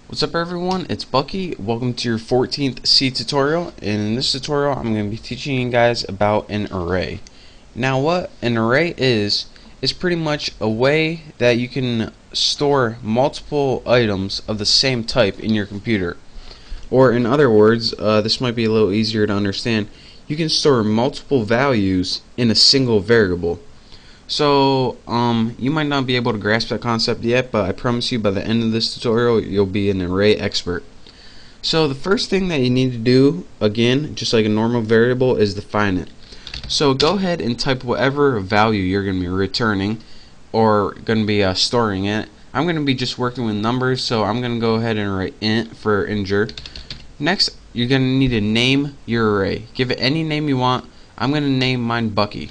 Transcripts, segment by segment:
What's up everyone, it's Bucky. Welcome to your 14th C tutorial, and in this tutorial I'm going to be teaching you guys about an array. Now what an array is pretty much a way that you can store multiple items of the same type in your computer. Or in other words, this might be a little easier to understand, you can store multiple values in a single variable. So, you might not be able to grasp that concept yet, but I promise you by the end of this tutorial, you'll be an array expert. So the first thing that you need to do, again, just like a normal variable, is define it. So go ahead and type whatever value you're going to be returning, or going to be storing it. I'm going to be just working with numbers, so I'm going to go ahead and write int for integer. Next, you're going to need to name your array. Give it any name you want. I'm going to name mine Bucky.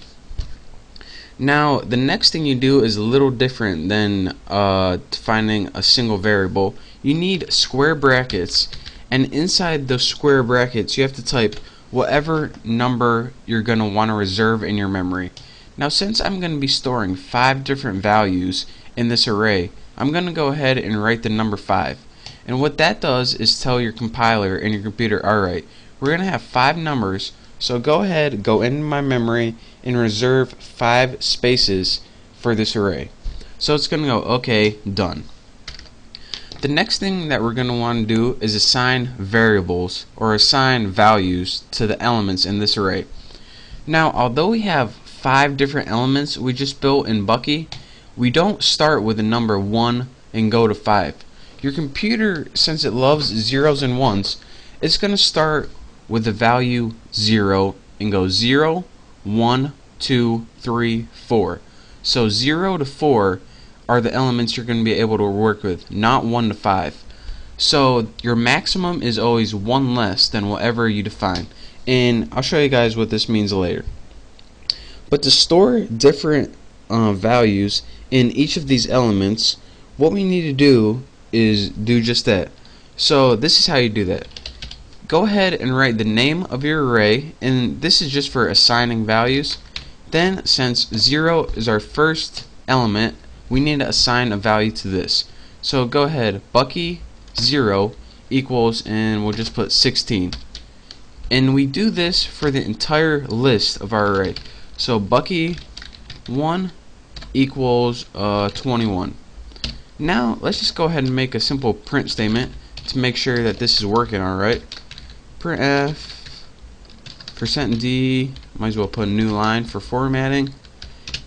Now the next thing you do is a little different than defining a single variable. You need square brackets, and inside those square brackets you have to type whatever number you're going to want to reserve in your memory. Now since I'm going to be storing 5 different values in this array, I'm going to go ahead and write the number 5. And what that does is tell your compiler and your computer, alright, we're going to have 5 numbers, so go ahead, go into my memory and reserve 5 spaces for this array. So it's going to go, okay, done. The next thing that we're going to want to do is assign variables or assign values to the elements in this array. Now, although we have 5 different elements we just built in Bucky, we don't start with the number 1 and go to 5. Your computer, since it loves zeros and ones, it's going to start with the value 0 and go 0, 1, 2, 3, 4. So 0 to 4 are the elements you're going to be able to work with, not 1 to 5. So your maximum is always 1 less than whatever you define. And I'll show you guys what this means later. But to store different values in each of these elements, what we need to do is do just that. So this is how you do that. Go ahead and write the name of your array, and this is just for assigning values. Then, since 0 is our first element, we need to assign a value to this. So go ahead, Bucky 0 equals, and we'll just put 16. And we do this for the entire list of our array. So Bucky 1 equals 21. Now let's just go ahead and make a simple print statement to make sure that this is working alright. Printf %d, might as well put a new line for formatting,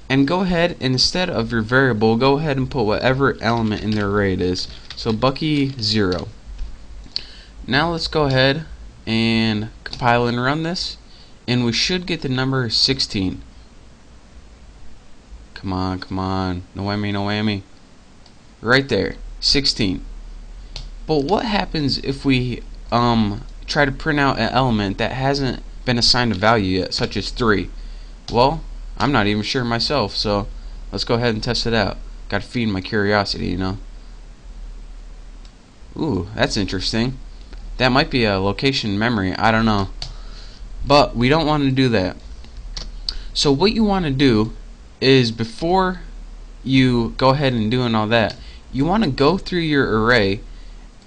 and go ahead and instead of your variable, go ahead and put whatever element in the array it is. So Bucky 0. Now let's go ahead and compile and run this, and we should get the number 16. Come on, come on, no whammy, no whammy. Right there, 16. But what happens if we try to print out an element that hasn't been assigned a value yet, such as 3? Well, I'm not even sure myself, so let's go ahead and test it out. Gotta feed my curiosity, you know. Ooh, that's interesting. That might be a location memory, I don't know. But we don't want to do that. So what you want to do is, before you go ahead and doing all that, you want to go through your array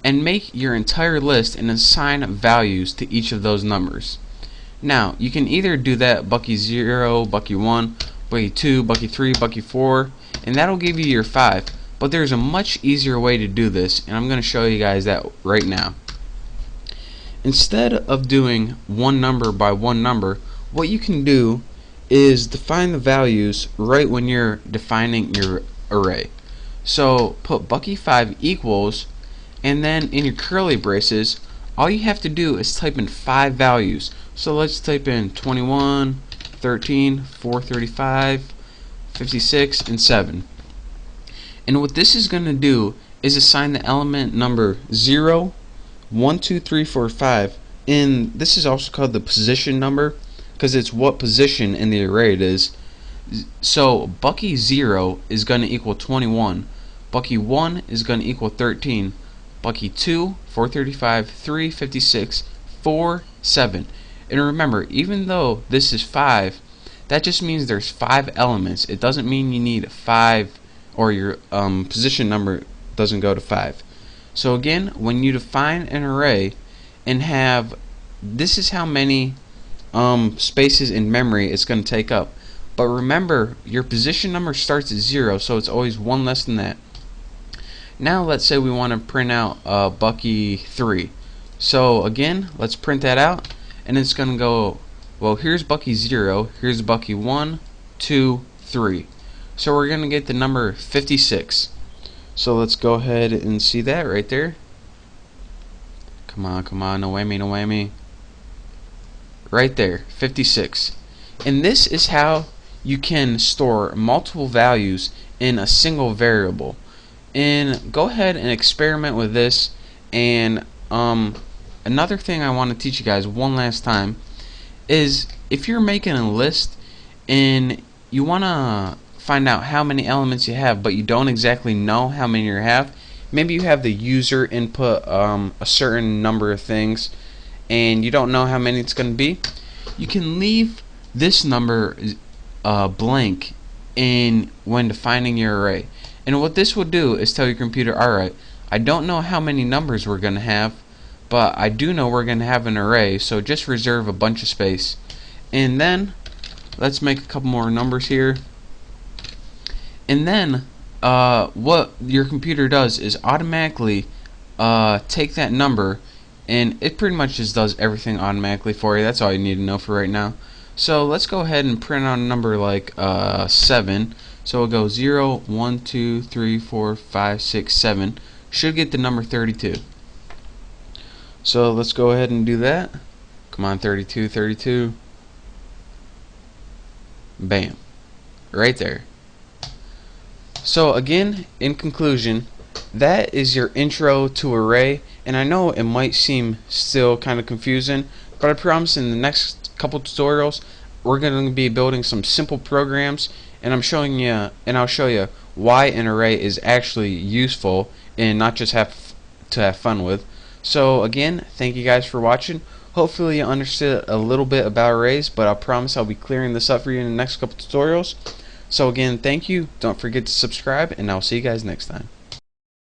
and make your entire list and assign values to each of those numbers. Now, you can either do that Bucky 0, Bucky 1, Bucky 2, Bucky 3, Bucky 4, and that'll give you your 5. But there's a much easier way to do this, and I'm going to show you guys that right now. Instead of doing one number by one number, what you can do is define the values right when you're defining your array. So put Bucky 5 equals, and then in your curly braces, all you have to do is type in 5 values. So let's type in 21, 13, 435, 56, and 7. And what this is going to do is assign the element number 0, 1, 2, 3, 4, 5, and this is also called the position number because it's what position in the array it is. So Bucky 0 is going to equal 21, Bucky 1 is going to equal 13, Bucky 2, 435, 3, 56, 4, 7. And remember, even though this is 5, that just means there's 5 elements. It doesn't mean you need 5, or your position number doesn't go to 5. So again, when you define an array and have, this is how many spaces in memory it's going to take up. But remember, your position number starts at 0, so it's always one less than that. Now let's say we want to print out Bucky 3. So again, let's print that out, and it's going to go, well, here's Bucky 0, here's Bucky 1, 2, 3. So we're going to get the number 56. So let's go ahead and see that right there. Come on, come on, no whammy, no whammy. Right there, 56. And this is how you can store multiple values in a single variable. And go ahead and experiment with this. And another thing I want to teach you guys one last time is, if you're making a list and you want to find out how many elements you have, but you don't exactly know how many you have, maybe you have the user input a certain number of things and you don't know how many it's going to be, you can leave this number blank when defining your array. And what this will do is tell your computer, alright, I don't know how many numbers we're going to have, but I do know we're going to have an array, so just reserve a bunch of space. And then let's make a couple more numbers here. And then what your computer does is automatically take that number, and it pretty much just does everything automatically for you. That's all you need to know for right now. So let's go ahead and print out a number like 7. So we'll go 0, 1, 2, 3, 4, 5, 6, 7. Should get the number 32. So let's go ahead and do that. Come on, 32, 32. Bam. Right there. So again, in conclusion, that is your intro to array. And I know it might seem still kind of confusing, but I promise in the next couple tutorials we're going to be building some simple programs, and I'll show you why an array is actually useful and not just have fun with. So again, thank you guys for watching. Hopefully you understood a little bit about arrays, but I promise I'll be clearing this up for you in the next couple tutorials. So again, thank you. Don't forget to subscribe, and I'll see you guys next time.